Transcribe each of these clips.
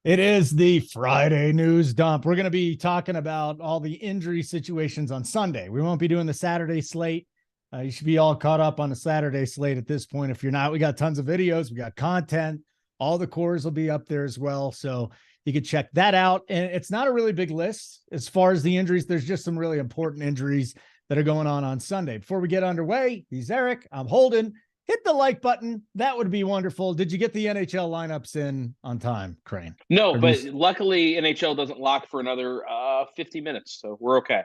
It is the Friday news dump. We're going to be talking about all the injury situations on Sunday. We won't be doing the Saturday slate. You should be all caught up on the Saturday slate at this point. If you're not, we got tons of videos. We got content. All the cores will be up there as well. So you can check that out. And it's not a really big list as far as the injuries. There's just some really important injuries that are going on Sunday. Before we get underway, he's Eric. I'm Holden. Hit the like button. That would be wonderful. Did you get the NHL lineups in on time, Crane? No, but luckily NHL doesn't lock for another 50 minutes, so we're okay.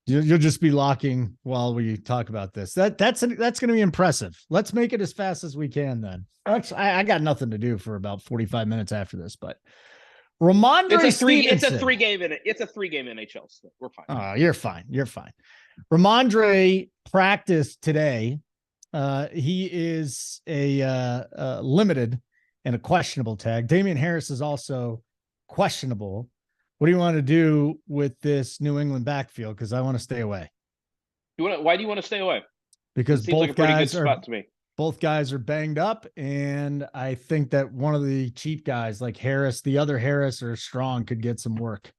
You'll just be locking while we talk about this. That's going to be impressive. Let's make it as fast as we can then. I got nothing to do for about 45 minutes after this, but Ramondre it's a three game NHL, so we're fine. Oh, you're fine. You're fine. Ramondre practiced today. He is a limited and a questionable tag. Damian Harris is also questionable. What do you want to do with this New England backfield? Because I want to stay away. Why do you want to stay away? Because it seems like a pretty good spot to me. Both guys are banged up, and I think that one of the cheap guys, like Harris, the other Harris or Strong, could get some work.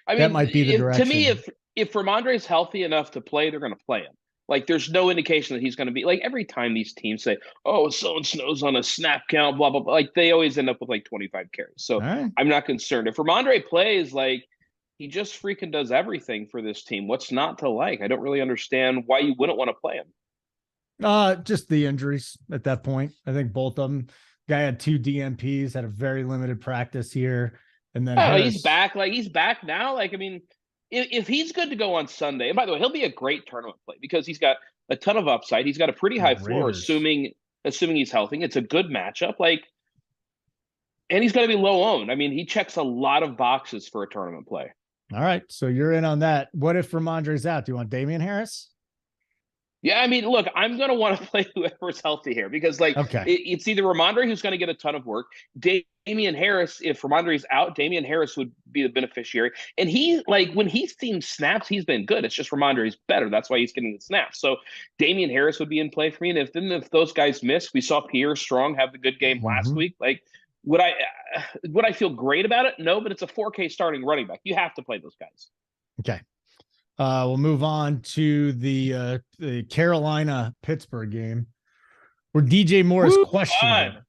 I mean, that might be the direction. To me, if Ramondre's healthy enough to play, they're going to play him. Like, there's no indication that he's going to be, like, every time these teams say, oh, so-and-so's on a snap count, blah, blah, blah, like, they always end up with, like, 25 carries. So I'm not concerned. If Ramondre plays, like, he just freaking does everything for this team. What's not to like? I don't really understand why you wouldn't want to play him. Just the injuries at that point. I think both of them. Guy had 2 DNPs, had a very limited practice here. And then he's back. Like, he's back now. Like, I mean, if he's good to go on Sunday, and by the way, he'll be a great tournament play because he's got a ton of upside. He's got a pretty high floor, assuming he's healthy. It's a good matchup. Like, and he's going to be low owned. I mean, he checks a lot of boxes for a tournament play. All right, so you're in on that. What if Ramondre's out? Do you want Damian Harris? Yeah, I mean, look, I'm going to want to play whoever's healthy here because, like, it's either Ramondre who's going to get a ton of work. Damian Harris, if Ramondre's out, Damian Harris would be the beneficiary. And he, like, when he's seen snaps, he's been good. It's just Ramondre's better. That's why he's getting the snaps. So Damian Harris would be in play for me. And if those guys miss, we saw Pierre Strong have the good game last week. Like, would I feel great about it? No, but it's a 4K starting running back. You have to play those guys. Okay. We'll move on to the Carolina-Pittsburgh game where DJ Moore is questionable.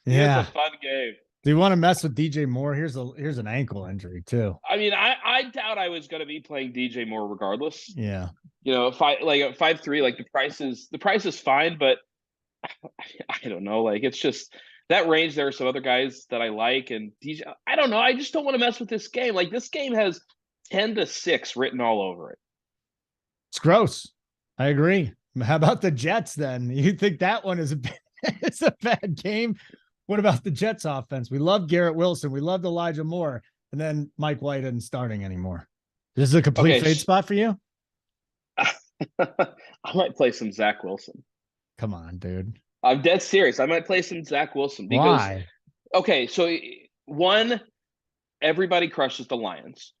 Yeah, it's a fun game. Do you want to mess with DJ Moore? Here's an ankle injury too. I mean, I doubt I was going to be playing DJ Moore regardless. Yeah, you know, at 5'3", like the price is fine, but I don't know. Like, it's just that range. There are some other guys that I like, and DJ. I don't know. I just don't want to mess with this game. Like, this game has 10-6 written all over it. It's gross. I agree. How about the Jets then? You think that one is it's a bad game? What about the Jets offense? We love Garrett Wilson. We loved Elijah Moore. And then Mike White isn't starting anymore. This is a complete fade spot for you? I might play some Zach Wilson. Come on, dude. I'm dead serious. I might play some Zach Wilson. Because, why? Okay, so one, everybody crushes the Lions.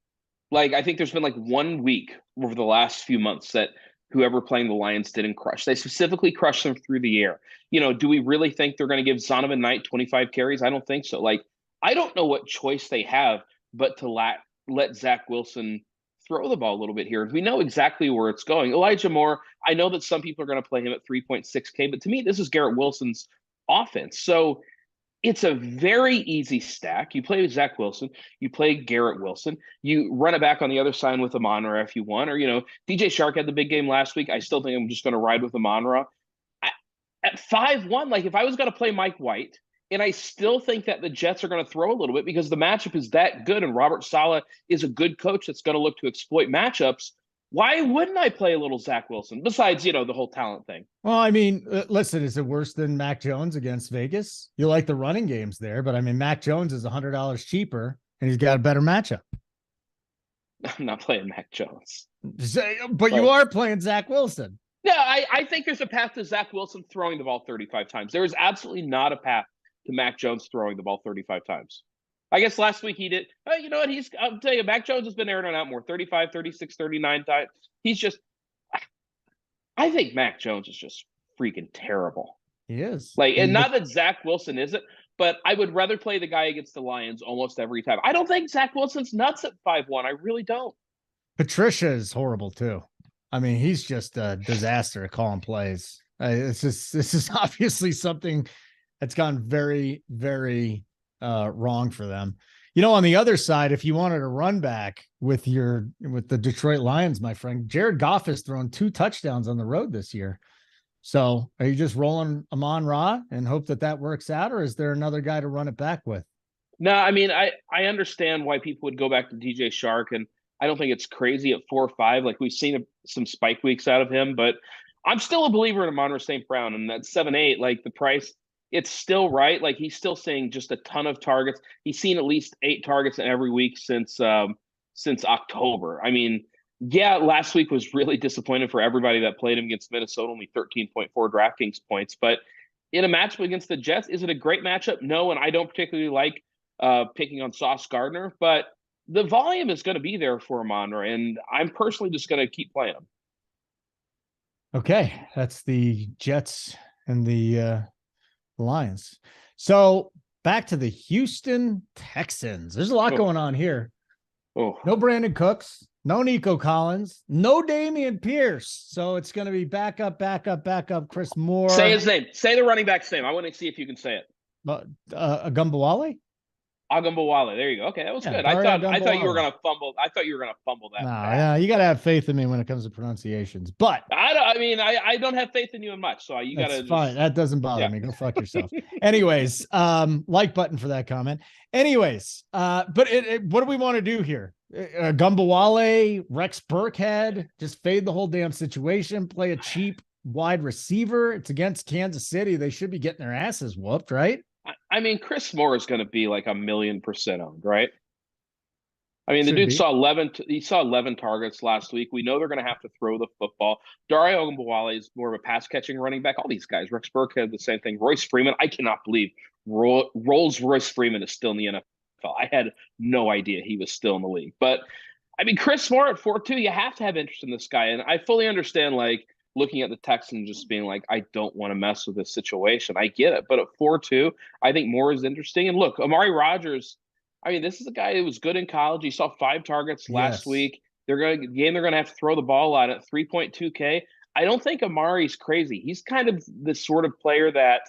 Like, I think there's been like 1 week over the last few months that whoever playing the Lions didn't crush. They specifically crushed them through the air. You know, do we really think they're going to give Zonovan Knight 25 carries? I don't think so. Like, I don't know what choice they have but to let Zach Wilson throw the ball a little bit here. We know exactly where it's going. Elijah Moore, I know that some people are going to play him at 3.6K, but to me, this is Garrett Wilson's offense. So it's a very easy stack. You play with Zach Wilson. You play Garrett Wilson. You run it back on the other side with Amon-Ra if you want. Or, you know, DJ Shark had the big game last week. I still think I'm just going to ride with Amon-Ra. At 5-1, like, if I was going to play Mike White, and I still think that the Jets are going to throw a little bit because the matchup is that good, and Robert Saleh is a good coach that's going to look to exploit matchups, why wouldn't I play a little Zach Wilson? Besides, you know, the whole talent thing. Well, I mean, listen, is it worse than Mac Jones against Vegas? You like the running games there, but I mean, Mac Jones is $100 cheaper, and he's got a better matchup. I'm not playing Mac Jones. But you are playing Zach Wilson. Yeah, I think there's a path to Zach Wilson throwing the ball 35 times. There is absolutely not a path to Mac Jones throwing the ball 35 times. I guess last week he did. You know what? I'll tell you, Mac Jones has been airing out more, 35, 36, 39 times. He's just, I think Mac Jones is just freaking terrible. He is. Like, and not that Zach Wilson isn't, but I would rather play the guy against the Lions almost every time. I don't think Zach Wilson's nuts at 5-1. I really don't. Patricia is horrible too. I mean, he's just a disaster at calling plays. This is obviously something that's gone very, very wrong for them. On the other side, if you wanted a run back with the Detroit Lions, my friend, Jared Goff has thrown 2 touchdowns on the road this year. So are you just rolling Amon-Ra and hope that works out, or is there another guy to run it back with? No, I mean, I understand why people would go back to DJ Shark, and I don't think it's crazy at 4 or 5. Like, we've seen some spike weeks out of him, but I'm still a believer in Amon-Ra St. Brown, and that 7-8, like the price, it's still right. Like, he's still seeing just a ton of targets. He's seen at least 8 targets in every week since October. I mean, yeah, last week was really disappointing for everybody that played him against Minnesota, only 13.4 DraftKings points. But in a matchup against the Jets, is it a great matchup? No, and I don't particularly like picking on Sauce Gardner, but the volume is going to be there for Amon-Ra, and I'm personally just going to keep playing him. Okay, that's the Jets and the Lions. So back to the Houston Texans. There's a lot going on here. No Brandon Cooks, no Nico Collins, no Dameon Pierce. So it's going to be backup, Chris Moore. Say his name. Say the running back's name. I want to see if you can say it. Agumbawale? Agumbawale. There you go. Okay, that was good. I thought you were going to fumble. I thought you were going to fumble that. No, yeah, you got to have faith in me when it comes to pronunciations. But I don't have faith in you in much. So you got to. Fine. That doesn't bother me. Go fuck yourself. Anyways, like button for that comment. Anyways, but what do we want to do here? Agumbawale, Rex Burkhead, just fade the whole damn situation. Play a cheap wide receiver. It's against Kansas City. They should be getting their asses whooped, right? I mean, Chris Moore is going to be like 1,000,000% owned, right? I mean, the dude saw 11 targets last week. We know they're going to have to throw the football. Dario Agumbawale is more of a pass catching running back. All these guys, Rex Burkhead, the same thing. Royce Freeman, I cannot believe Royce Freeman is still in the NFL. I had no idea he was still in the league. But I mean, Chris Moore at 4-2, you have to have interest in this guy. And I fully understand, like, looking at the Texans just being like, I don't want to mess with this situation. I get it. But at 4-2, I think Moore is interesting. And look, Amari Rodgers, I mean, this is a guy who was good in college. He saw 5 targets last week. They're going to have to throw the ball out at 3.2K. I don't think Amari's crazy. He's kind of the sort of player that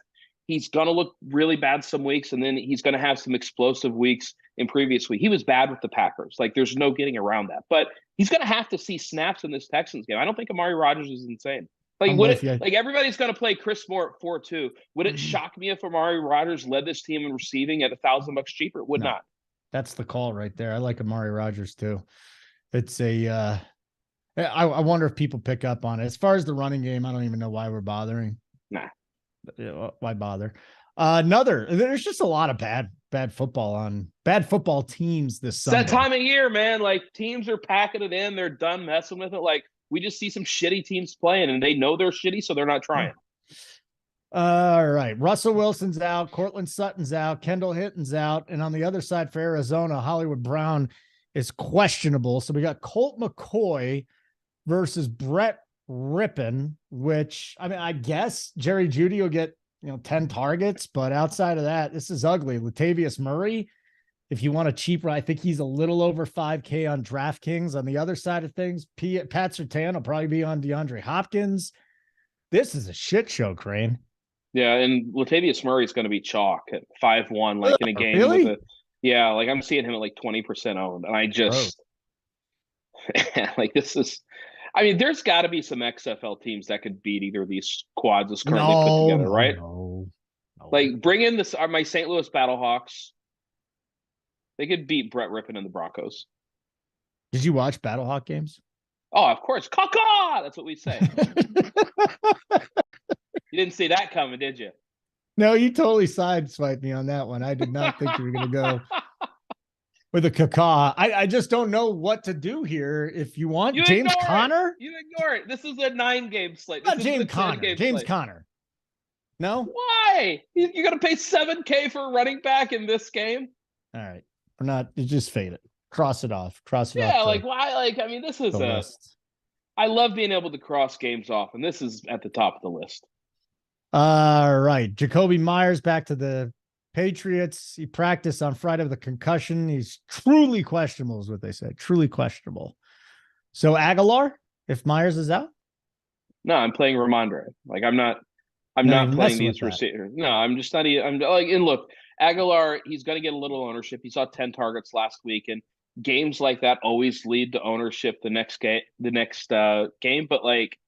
he's going to look really bad some weeks, and then he's going to have some explosive weeks in previous week. He was bad with the Packers. Like, there's no getting around that. But he's going to have to see snaps in this Texans game. I don't think Amari Rodgers is insane. Like, everybody's going to play Chris Moore at 4-2. Would it shock me if Amari Rodgers led this team in receiving at $1,000 cheaper? It would not. That's the call right there. I like Amari Rodgers too. It's I wonder if people pick up on it. As far as the running game, I don't even know why we're bothering. Nah. Why bother? There's just a lot of bad football teams this summer. It's that time of year, man. Like, teams are packing it in. They're done messing with it. Like, we just see some shitty teams playing, and they know they're shitty, so they're not trying. All right. Russell Wilson's out. Cortland Sutton's out. Kendall Hinton's out. And on the other side for Arizona, Hollywood Brown is questionable. So we got Colt McCoy versus Brett Rippon, which, I mean, I guess Jerry Jeudy will get 10 targets, but outside of that, this is ugly. Latavius Murray, if you want a cheaper, I think he's a little over 5K on DraftKings. On the other side of things, Pat Surtain will probably be on DeAndre Hopkins. This is a shit show, Crane. Yeah, and Latavius Murray is going to be chalk at 5-1, like in a game. Really? Like I'm seeing him at like 20% owned, and I just like this is. I mean, there's got to be some XFL teams that could beat either of these squads that's currently put together, right? No. Like, bring in my St. Louis Battlehawks. They could beat Brett Rippon and the Broncos. Did you watch Battlehawk games? Oh, of course. Caw-caw! That's what we say. You didn't see that coming, did you? No, you totally sideswiped me on that one. I did not think you were going to go with a caca. I just don't know what to do here. If you want James Conner, you ignore it. This is a 9-game slate. Not James Conner. James Conner. No. Why? You're going to pay $7K for a running back in this game? All right, we're not. You just fade it. Cross it off. Yeah, like why? Like, I mean, this is list. I love being able to cross games off, and this is at the top of the list. All right, Jacoby Myers back to the Patriots. He practiced on Friday with a concussion. He's truly questionable, is what they said. Truly questionable. So Aguilar, if Myers is out? No, I'm playing Ramondre. Like I'm not Even playing messing these with that. receivers. No, I'm just not. I'm like, and look, Aguilar, he's going to get a little ownership. He saw 10 targets last week, and games like that always lead to ownership the next game. But like,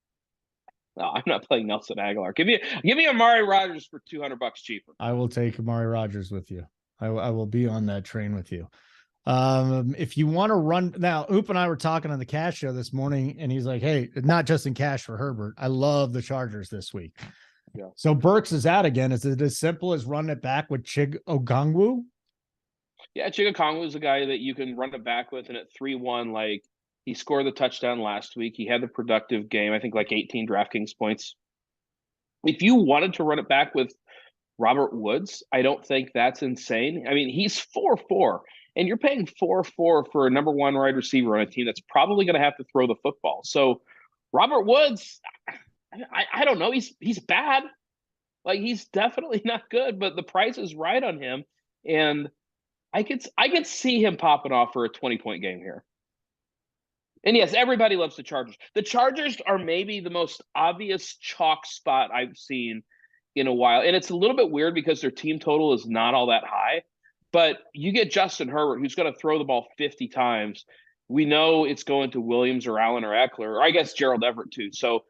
no, I'm not playing Nelson Aguilar. Give me Amari Rodgers for $200 cheaper. I will take Amari Rodgers with you. I will be on that train with you. If you want to run now, Oop and I were talking on the Cash show this morning, and he's like, "Hey, not just in cash for Herbert. I love the Chargers this week." Yeah. So Burks is out again. Is it as simple as running it back with Chig Ogangwu? Yeah, Chigakongu is a guy that you can run it back with, and at 3-1, like he scored the touchdown last week. He had the productive game, I think like 18 Draftkings points. If you wanted to run it back with Robert Woods, I don't think that's insane. I mean, he's 4-4, and you're paying 4-4 for a number one wide receiver on a team that's probably going to have to throw the football. So Robert Woods, I don't know. He's bad. Like he's definitely not good, but the price is right on him, and I could see him popping off for a 20-point game here. And yes, everybody loves the Chargers. The Chargers are maybe the most obvious chalk spot I've seen in a while. And it's a little bit weird because their team total is not all that high. But you get Justin Herbert, who's going to throw the ball 50 times. We know it's going to Williams or Allen or Eckler, or I guess Gerald Everett too. So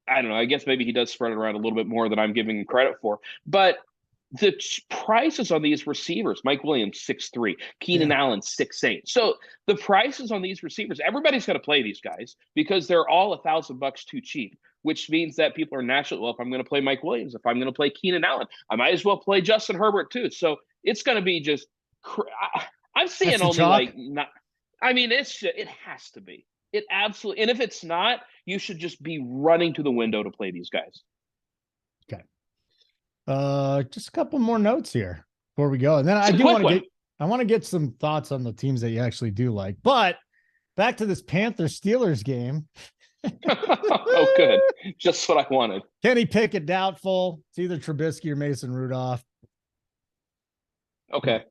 I don't know. I guess maybe he does spread it around a little bit more than I'm giving him credit for. But the prices on these receivers, Mike Williams, 6'3", Keenan Allen, 6'8". So the prices on these receivers, everybody's going to play these guys because they're all $1,000 too cheap, which means that people are naturally, well, if I'm going to play Mike Williams, if I'm going to play Keenan Allen, I might as well play Justin Herbert too. So it's going to be just, I'm seeing only chalk? like, not, I mean, it has to be. It absolutely, and if it's not, you should just be running to the window to play these guys. Okay. Just a couple more notes here before we go. And then I want to get some thoughts on the teams that you actually do like. But back to this Panthers Steelers game. Oh, good. Just what I wanted. Kenny Pickett doubtful. It's either Trubisky or Mason Rudolph. Okay.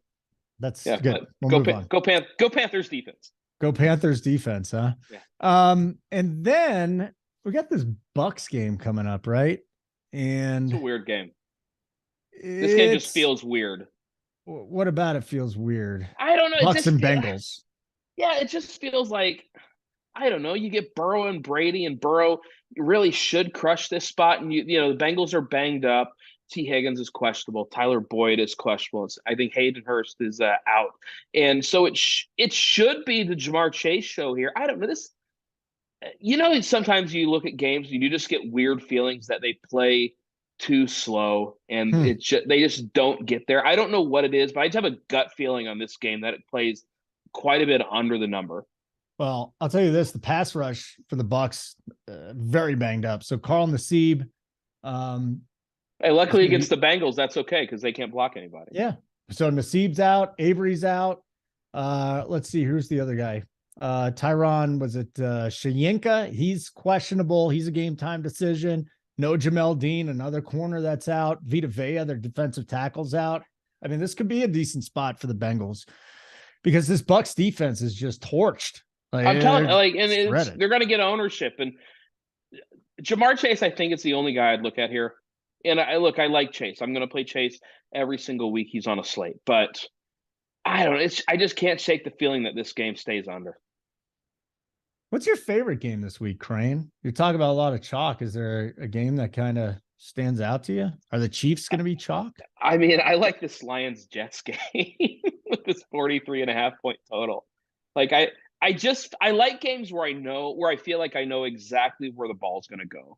That's good. We'll go Panthers defense. Go Panthers defense, huh? Yeah. And then we got this Bucks game coming up, right? And it's a weird game. This game just feels weird. What about it feels weird? I don't know. Bucks and Bengals. Yeah, it just feels like, I don't know. You get Burrow and Brady, and Burrow really should crush this spot. And you know the Bengals are banged up. T. Higgins is questionable. Tyler Boyd is questionable. I think Hayden Hurst is out, and so it should be the Jamar Chase show here. I don't know this. You know, sometimes you look at games and you just get weird feelings that they play too slow and they just don't get there. I don't know what it is, but I just have a gut feeling on this game that it plays quite a bit under the number. Well, I'll tell you this: the pass rush for the Bucks very banged up. So Carl Nassib. Hey, luckily against the Bengals, that's okay because they can't block anybody. Yeah. So Nassib's out, Avery's out. Let's see, who's the other guy? Tyron, was it Shayenka? He's questionable. He's a game time decision. No Jamel Dean, another corner that's out. Vita Vea, their defensive tackle's out. I mean, this could be a decent spot for the Bengals because this Bucks defense is just torched. I'm telling you, and they're going to get ownership. And Jamar Chase, I think it's the only guy I'd look at here. And I like Chase. I'm going to play Chase every single week he's on a slate. But I don't know. I just can't shake the feeling that this game stays under. What's your favorite game this week, Crane? You're talking about a lot of chalk. Is there a game that kind of stands out to you? Are the Chiefs going to be chalk? I mean, I like this Lions-Jets game with this 43.5 point total. Like I like games where I feel like I know exactly where the ball's going to go.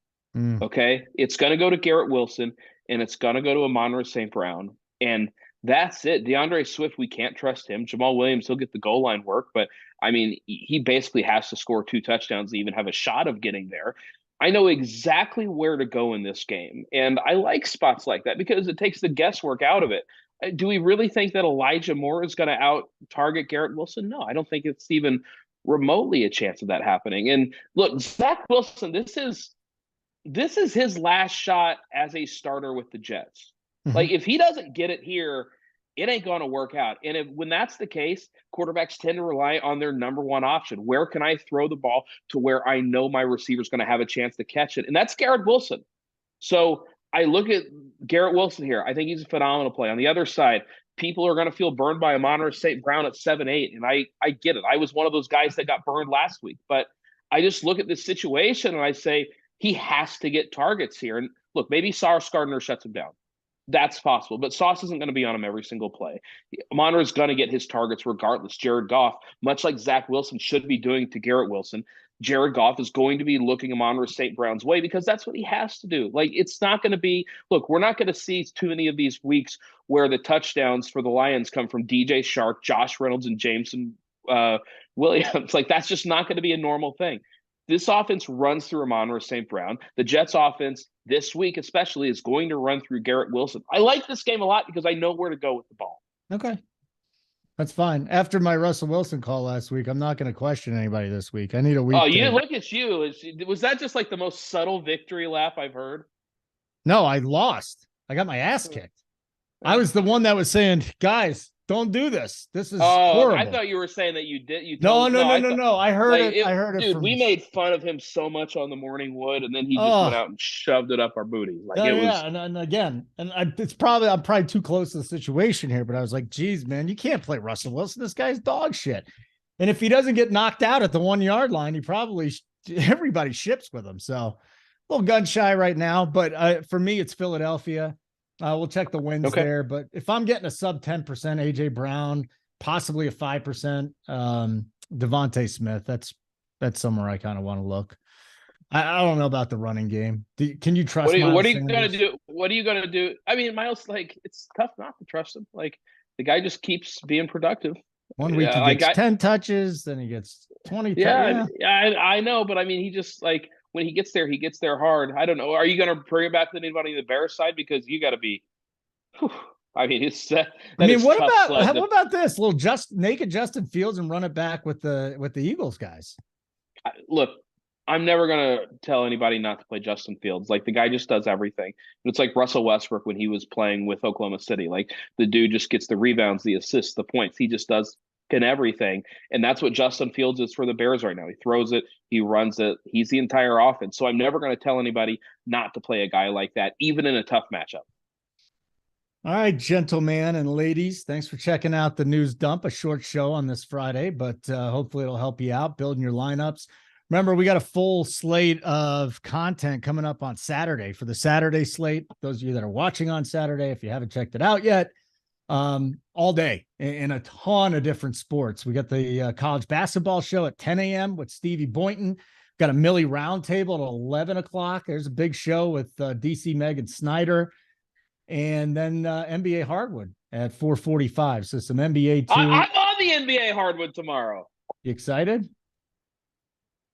Okay. It's going to go to Garrett Wilson and it's going to go to Amon-Ra St. Brown. And that's it. DeAndre Swift, we can't trust him. Jamal Williams, he'll get the goal line work, but I mean, he basically has to score 2 touchdowns to even have a shot of getting there. I know exactly where to go in this game. And I like spots like that because it takes the guesswork out of it. Do we really think that Elijah Moore is going to out target Garrett Wilson? No, I don't think it's even remotely a chance of that happening. And look, Zach Wilson, this is his last shot as a starter with the Jets. Like if he doesn't get it here, it ain't going to work out. And when that's the case, quarterbacks tend to rely on their number one option. Where can I throw the ball to where I know my receiver's going to have a chance to catch it? And that's Garrett Wilson. So I look at Garrett Wilson here. I think he's a phenomenal play. On the other side, people are going to feel burned by Amon St. Brown at 7-8. And I get it. I was one of those guys that got burned last week. But I just look at this situation and I say he has to get targets here. And look, maybe Sauce Gardner shuts him down. That's possible, but Sauce isn't going to be on him every single play. Monroe is going to get his targets regardless. Jared Goff, much like Zach Wilson should be doing to Garrett Wilson, Jared Goff is going to be looking Amon St. Brown's way because that's what he has to do. Like, it's not going to be, look, we're not going to see too many of these weeks where the touchdowns for the Lions come from DJ Shark, Josh Reynolds, and Jameson Williams. Like, that's just not going to be a normal thing. This offense runs through Amon St. Brown. The Jets offense this week especially is going to run through Garrett Wilson. I like this game a lot because I know where to go with the ball. Okay. That's fine. After my Russell Wilson call last week, I'm not going to question anybody this week. I need a week. Oh, you look at you. Was that just like the most subtle victory lap I've heard? No, I lost. I got my ass kicked. I was the one that was saying, guys, don't do this. This is horrible. I thought you were saying that you did. No. I heard it. I heard it. Dude, we made fun of him so much on the Morning Wood, and then he just went out and shoved it up our booty. Like it was. Yeah, and again, I'm probably too close to the situation here, but I was like, geez, man, you can't play Russell Wilson. This guy's dog shit. And if he doesn't get knocked out at the 1 yard line, he probably everybody ships with him. So a little gun shy right now, but for me, it's Philadelphia. We'll check the wins there, but if I'm getting a sub 10% AJ Brown, possibly a 5% Devontae Smith, that's somewhere I kind of want to look. I don't know about the running game. Can you trust? What are you going to do? What are you going to do? I mean, Miles, like, it's tough not to trust him. Like, the guy just keeps being productive. One week he gets 10 touches, then he gets 20. Yeah, I know, but I mean, he just like. When he gets there hard. I don't know. Are you going to bring it back to anybody on the Bears side? Because you got to be. Whew, I mean, it's. What about this little naked Justin Fields and run it back with the Eagles guys? Look, I'm never going to tell anybody not to play Justin Fields. Like, the guy just does everything. It's like Russell Westbrook when he was playing with Oklahoma City. Like, the dude just gets the rebounds, the assists, the points. He just does and everything. And that's what Justin Fields is for the Bears right now. He throws it, he runs it, he's the entire offense. So I'm never going to tell anybody not to play a guy like that, even in a tough matchup. All right, gentlemen and ladies, thanks for checking out the News Dump, a short show on this Friday, but hopefully it'll help you out building your lineups. Remember, we got a full slate of content coming up on Saturday for the Saturday slate. Those of you that are watching on Saturday, if you haven't checked it out yet, all day in a ton of different sports. We got the college basketball show at 10 a.m. with Stevie Boynton. Got a Millie Roundtable at 11 o'clock. There's a big show with DC Megan Snyder. And then NBA Hardwood at 4:45. So some NBA too. I'm on the NBA Hardwood tomorrow. You excited?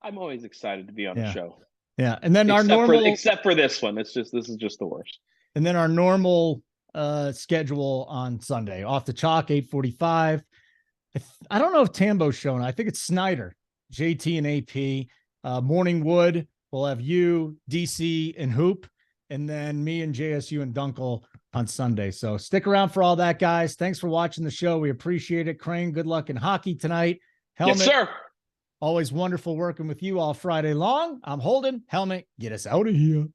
I'm always excited to be on the show. Yeah. And then except for this one. This is just the worst. And then our normal schedule on Sunday. Off the Chalk, 8:45. I don't know if Tambo's showing. I think it's Snyder, JT and AP. Morning Wood, we'll have you, DC, and Hoop. And then me and JSU and Dunkel on Sunday. So stick around for all that, guys. Thanks for watching the show. We appreciate it. Crane, good luck in hockey tonight. Helmet, yes, sir. Always wonderful working with you all Friday long. I'm Holden. Helmet, get us out of here.